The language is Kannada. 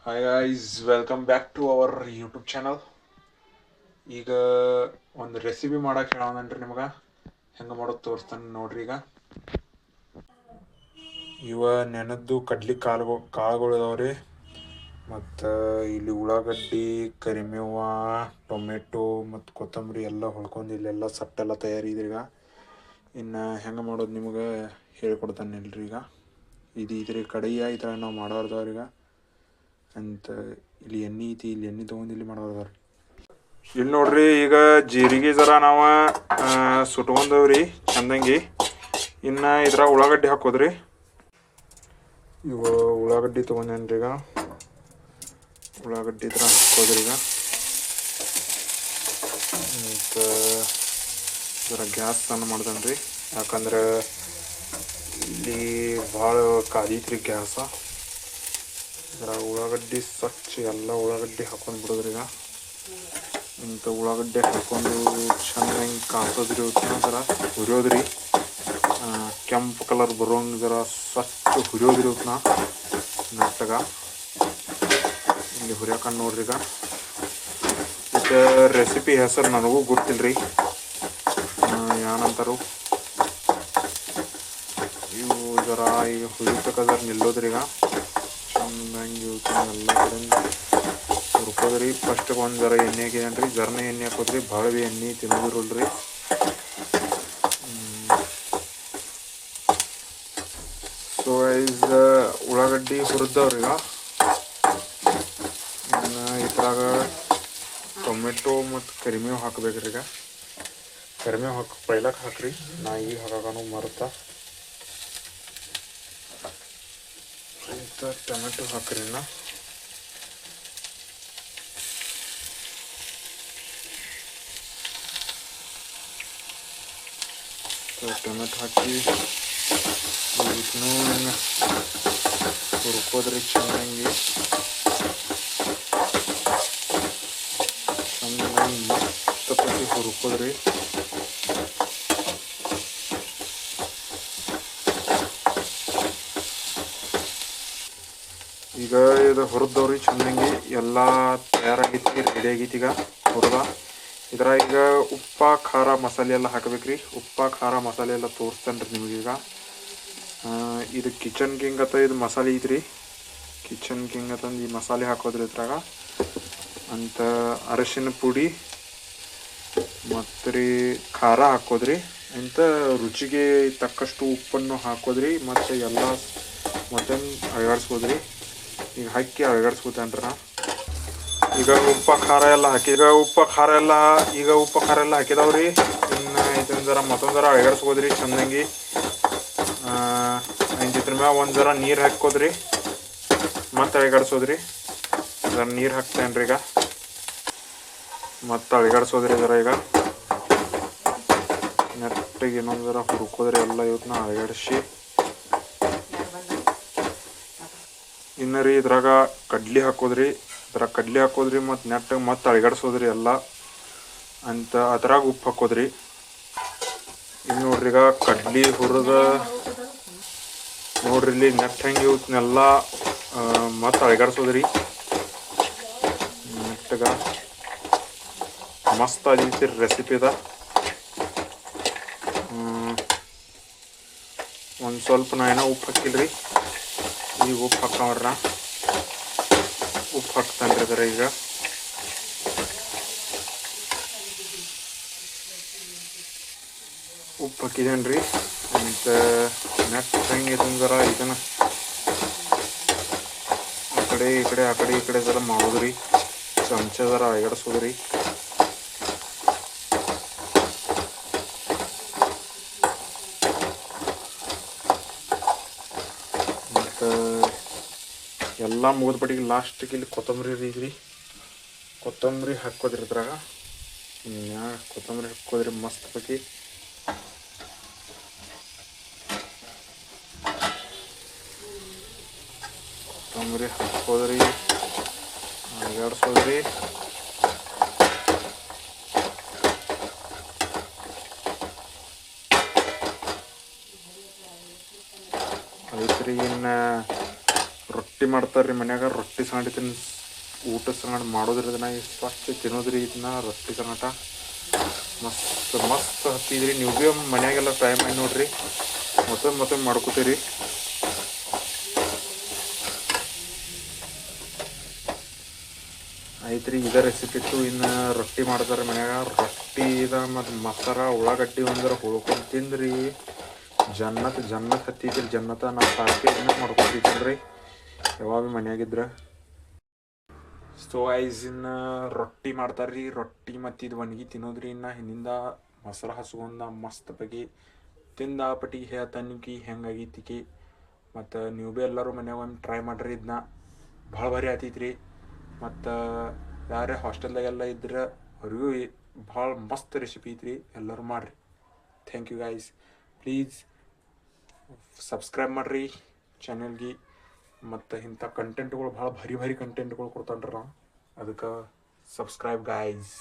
Hi guys, welcome back to our YouTube channel. ಈಗ ಒಂದು ರೆಸಿಪಿ ಮಾಡಕ್ಕೆ ಹೇಳೋಣನ್ರಿ ನಿಮ್ಗೆ. ಹೆಂಗೆ ಮಾಡೋದು ತೋರಿಸ್ತಾನೆ ನೋಡ್ರಿ. ಈಗ ಇವ ನೆನದ್ದು ಕಡ್ಲಿ ಕಾಳುಗಳು ಇದಾವ್ರಿ. ಮತ್ತು ಇಲ್ಲಿ ಉಳ್ಳಾಗಡ್ಡಿ, ಕರಿಮೇವ, ಟೊಮೆಟೊ ಮತ್ತು ಕೊತ್ತಂಬರಿ ಎಲ್ಲ ಹೊಳ್ಕೊಂಡು ಇಲ್ಲೆಲ್ಲ ಸಟ್ಟೆಲ್ಲ ತಯಾರಿದ್ರಿ. ಈಗ ಇನ್ನು ಹೆಂಗೆ ಮಾಡೋದು ನಿಮ್ಗೆ ಹೇಳ್ಕೊಡ್ತಾನೆ ಇಲ್ರಿ. ಈಗ ಇದ್ರ ಕಡೆಯ ಈ ಥರ ನಾವು ಮಾಡೋರ್ದವ್ರೀಗ ಅಂತ. ಇಲ್ಲಿ ಎಣ್ಣೆ ಐತಿ, ಇಲ್ಲಿ ಎಣ್ಣೆ ತೊಗೊಂಡು ಇಲ್ಲಿ ಮಾಡೋದವ್ರಿ. ಇಲ್ಲಿ ನೋಡ್ರಿ, ಈಗ ಜೀರಿಗೆ ಜರ ನಾವು ಸುಟ್ಕೊಂಡವ್ರಿ ಚಂದಂಗಿ. ಇನ್ನು ಇದ್ರಾಗ ಉಳ್ಳಾಗಡ್ಡಿ ಹಾಕೋದ್ರಿ. ಇವ ಉಳ್ಳಾಗಡ್ಡಿ ತೊಗೊಂಡೇನ್ರಿ. ಈಗ ಉಳ್ಳಾಗಡ್ಡಿ ಇದ್ರ ಹಾಕೋದ್ರಿ. ಈಗ ಮತ್ತು ಜರ ಗ್ಯಾಸ್ ತನ್ನ ಮಾಡ್ದನ್ರಿ, ಯಾಕಂದ್ರೆ ಇಲ್ಲಿ ಭಾಳ ಕಾದೈತ್ರಿ ಗ್ಯಾಸ. ಇದರ ಉಳ್ಳಾಗಡ್ಡಿ ಸ್ವಚ್ಛ ಎಲ್ಲ ಉಳ್ಳಾಗಡ್ಡಿ ಹಾಕೊಂಡು ಬಿಡೋದ್ರಿ. ಈಗ ಇಂಥ ಉಳ್ಳಾಗಡ್ಡೆ ಹಾಕೊಂಡು ಚೆನ್ನಾಗಿ ಕಾಸೋದ್ರಿ. ಇವತ್ತಿನ ಥರ ಹುರಿಯೋದ್ರಿ, ಕೆಂಪು ಕಲರ್ ಬರೋಂಗೆ ಜರ ಸ್ವಚ್ಛ ಹುರಿಯೋದ್ರಿ. ಇವತ್ತನ್ನ ನೆಟ್ಟಗ ಇಲ್ಲಿ ಹುರಿಯಾಕೊಂಡು ನೋಡ್ರಿ. ಈಗ ಇದು ರೆಸಿಪಿ ಹೆಸರು ನನಗೂ ಗೊತ್ತಿಲ್ಲರಿ, ಏನಂತಾರು. ಇವು ಜರ ಈಗ ಹುರಿಬೇಕಾದ್ರೆ ನಿಲ್ಲೋದ್ರಿ. ಈಗ ಚೆನ್ನಾಗಿ ಇವತ್ತಿನ ಎಲ್ಲ ಕಡೆ ಹುರ್ಕೋದ್ರಿ. ಫಸ್ಟ್ ಒಂದು ಜರ ಎಣ್ಣೆ ಹಾಕಿದೇನ್ರಿ, ಜರ್ನ ಎಣ್ಣೆ ಹಾಕೋದ್ರಿ. ಭಾಳ ಭೀ ಎಣ್ಣೆ ತಿನ್ನೋದಿರಲ್ರಿ. ಸೊ ಈಗ ಉಳ್ಳಾಗಡ್ಡಿ ಹುರಿದವ್ರಿ. ಈಗ ಇದ್ರಾಗ ಟೊಮೆಟೊ ಮತ್ತು ಕರಿಮೇವು ಹಾಕ್ಬೇಕ್ರಿ. ಈಗ ಕರಿಮೇವು ಪೈಲಕ್ಕೆ ಹಾಕ್ರಿ, ನಾ ಈಗ ಹಾಕಾನು ಮರ್ತ. ಇಂಥ ಟೊಮೆಟೊ ಹಾಕ್ರಿ. ನಾ ಟೊಮೆಟೊ ಹಾಕಿ ಇದನ್ನು ಹುರ್ಕೋದ್ರಿ. ಚೆನ್ನಾಗಿ ಮಸ್ತ್ ಪಟ್ಟಿ ಹುರ್ಕೋದ್ರಿ. ಈಗ ಇದು ಹುರಿದವ್ರಿ ಚೆನ್ನಾಗಿ ಎಲ್ಲ ತಯಾರಾಗೈತಿ, ರೆಡಿ ಆಗೈತಿ. ಈಗ ಹುರಿದ ಇದ್ರ ಈಗ ಉಪ್ಪ ಖಾರ ಮಸಾಲೆ ಎಲ್ಲ ಹಾಕಬೇಕ್ರಿ. ಉಪ್ಪ ಖಾರ ಮಸಾಲೆ ಎಲ್ಲ ತೋರಿಸ್ತೇನೆ ರೀ ನಿಮಗೀಗ. ಇದು ಕಿಚನ್ ಕಿಂಗ್ ಅಂತ ಇದು ಮಸಾಲೆ ಐತ್ರಿ. ಕಿಚನ್ ಕಿಂಗ್ ಅಂತಂದು ಈ ಮಸಾಲೆ ಹಾಕೋದ್ರಿ. ಇದ್ರಾಗ ಅಂತ ಅರಶಿನ ಪುಡಿ ಮತ್ತು ರೀ ಖಾರ ಹಾಕೋದ್ರಿ. ಅಂತ ರುಚಿಗೆ ತಕ್ಕಷ್ಟು ಉಪ್ಪನ್ನು ಹಾಕೋದ್ರಿ. ಮತ್ತು ಎಲ್ಲ ಮತ್ತೆ ಅಳಗಾಡ್ಸ್ಬೋದ್ರಿ. ಈಗ ಹಾಕಿ ಅಳಗಾಡ್ಸ್ಬೋತೇನ್ರಿ. ಈಗ ಉಪ್ಪ ಖಾರ ಎಲ್ಲ ಹಾಕಿ ಉಪ್ಪ ಖಾರ ಎಲ್ಲ ಹಾಕಿದವ್ರಿ. ಇನ್ನು ಇದನ್ನ ಜರ ಮತ್ತೊಂದು ಜರ ಅಳಗಾಡ್ಸ್ಬೋದ್ರಿ ಚೆನ್ನಾಗಿ. ಇದ್ರ ಮ್ಯಾಗ ಒಂದು ಜರ ನೀರು ಹಾಕೋದ್ರಿ, ಮತ್ತೆ ಅಳಗಾಡ್ಸೋದ್ರಿ. ಜರ ನೀರು ಹಾಕ್ತೇನ್ರಿ. ಈಗ ಮತ್ತೆ ಅಳಗಾಡ್ಸೋದ್ರಿ. ಜರ ಈಗ ನೆಟ್ಟಿಗೆ ಇನ್ನೊಂದು ಜರ ಹುರ್ಕೋದ್ರಿ. ಎಲ್ಲ ಇವತ್ತನ್ನ ಅಳಗಾಡಿಸಿ ಇನ್ನು ರೀ ಇದ್ರಾಗ ಕಡ್ಲಿ ಹಾಕೋದ್ರಿ. ಮತ್ತು ನೆಟ್ಟಿಗೆ ಮತ್ತೆ ಅಳಗಾಡ್ಸೋದ್ರಿ ಎಲ್ಲ ಅಂತ. ಅದ್ರಾಗ ಉಪ್ಪು ಹಾಕೋದ್ರಿ. ಇನ್ನು ನೋಡ್ರಿ, ಈಗ ಕಡ್ಲಿ ಹುರಿದ ನೋಡ್ರಿ ಇಲ್ಲಿ ನೆಟ್ ಹೆಂಗೆ ಇವತ್ತನ್ನೆಲ್ಲ ಮತ್ತೆ ಅಳಗಾಡ್ಸೋದ್ರಿ. ನೆಟ್ಟಗ ಮಸ್ತ್ ಆಗೈತಿ ರೆಸಿಪಿದ. ಒಂದು ಸ್ವಲ್ಪ ನಾ ಏನೋ ಉಪ್ಪು ಹಾಕಿಲ್ರಿ, ಈಗ ಉಪ್ಪು ಹಾಕೊಂಡ್ರ ಉಪ್ಪು ಹಾಕ್ತಾನ್ರಿ. ಅದರ ಈಗ ಉಪ್ಪು ಹಾಕಿದೇನ್ರಿ. ಅಂತ ನೆಟ್ ಹೆಂಗೆ ಜರ ಇದನ್ನ ಆ ಕಡೆ ಜರ ಮಾಡೋದ್ರಿ. ಚಮಚ ಜರ ಅಳಗಾಡ್ಸೋದ್ರಿ. ಮತ್ತು ಎಲ್ಲ ಮುಗಿದ್ಬಿಟ್ಟಿಗೆ ಲಾಸ್ಟಿಗೆ ಇಲ್ಲಿ ಕೊತ್ತಂಬರಿ ಐತ್ರಿ. ಕೊತ್ತಂಬರಿ ಹಾಕೋದ್ರಿ. ಇದ್ರಾಗ ಕೊತ್ತಂಬರಿ ಹಾಕೋದ್ರಿ ಮಸ್ತ್ ಪಕ್ಕಿ. ಕೊತ್ತಂಬರಿ ಹಾಕೋದ್ರಿ, ಅಳಗಾಡ್ಸೋದ್ರಿ. ಐತ್ರಿ. ಇನ್ನು ರೊಟ್ಟಿ ರೊಟ್ಟಿ ಮಾಡ್ತಾರ್ರಿ ಮನ್ಯಾಗ. ರೊಟ್ಟಿ ಸಂಗಟ ಊಟ ಸಂಗಟ ಮಾಡೋದ್ರಿ. ಇದನ್ನ ಸ್ವಚ್ಛ ತಿನ್ನೋದ್ರಿ. ಇದನ್ನ ರೊಟ್ಟಿ ಸಂಗಟ ಮಸ್ತ್ ಮಸ್ತ್ ಹತ್ತಿದ್ರಿ. ನೀವು ಭೀ ಮನ್ಯಾಗೆಲ್ಲ ಟ್ರೈ ಮಾಡಿ ನೋಡ್ರಿ. ಮತ್ತೆ ಮಾಡ್ಕೋತೀರಿ. ಐತ್ರಿ, ಇದೇ ರೆಸಿಪಿ ಇತ್ತು. ಇನ್ನು ರೊಟ್ಟಿ ಮಾಡ್ತಾರೆ ಮನ್ಯಾಗ. ರೊಟ್ಟಿದ ಮತ್ತು ಮಸಾಲ ಉಳ್ಳಾಗಡ್ಡಿ ಒಂದರ ಹುಳ್ಕೊಂಡು ತಿಂದ್ರಿ ಜನ್ನತ್ ಹತ್ತಿದ್ರಿ. ಜನ್ನತ ನಾವು ಸಾಕಿ ಮಾಡ್ಕೊತಿದ್ರಿ ಯಾವಾಗ ಮನ್ಯಾಗಿದ್ರೆ. ಸೊ ಐಸ್ ಇನ್ನು ರೊಟ್ಟಿ ಮಾಡ್ತಾರ್ರಿ. ರೊಟ್ಟಿ ಮತ್ತು ಇದು ಒಣಗಿ ತಿನ್ನೋದ್ರಿ. ಇನ್ನು ಹಿಂದಿಂದ ಮೊಸರು ಹಸ್ಕೊಂಡ ಮಸ್ತ್ ಬಗ್ಗೆ ತಿಂದ ಪಟ್ಟಿಗೆ ಹೇಳ್ತಾನಿಕಿ ಹೆಂಗಾಗೈತಿಕಿ. ಮತ್ತು ನೀವು ಭೀ ಎಲ್ಲರೂ ಮನ್ಯಾಗ ಒಂದು ಟ್ರೈ ಮಾಡಿರಿ. ಇದನ್ನ ಭಾಳ ಭಾರಿ ಆತೈತ್ರಿ. ಮತ್ತು ಯಾರೇ ಹಾಸ್ಟೆಲ್ದಾಗೆಲ್ಲ ಇದ್ರೆ ಅವ್ರಿಗೂ ಭಾಳ ಮಸ್ತ್ ರೆಸಿಪಿ ಐತ್ರಿ. ಎಲ್ಲರೂ ಮಾಡಿರಿ. Thank you guys. Please subscribe ಮಾಡಿರಿ ಚಾನಲ್ಗೆ. ಮತ್ತು ಇಂಥ ಕಂಟೆಂಟ್ಗಳು ಭಾಳ ಭಾರಿ ಕಂಟೆಂಟ್ಗಳು ಕೊಡ್ತಾನ್ರಿ ನಾವು. ಅದಕ್ಕೆ ಸಬ್ಸ್ಕ್ರೈಬ್ ಗೈಸ್.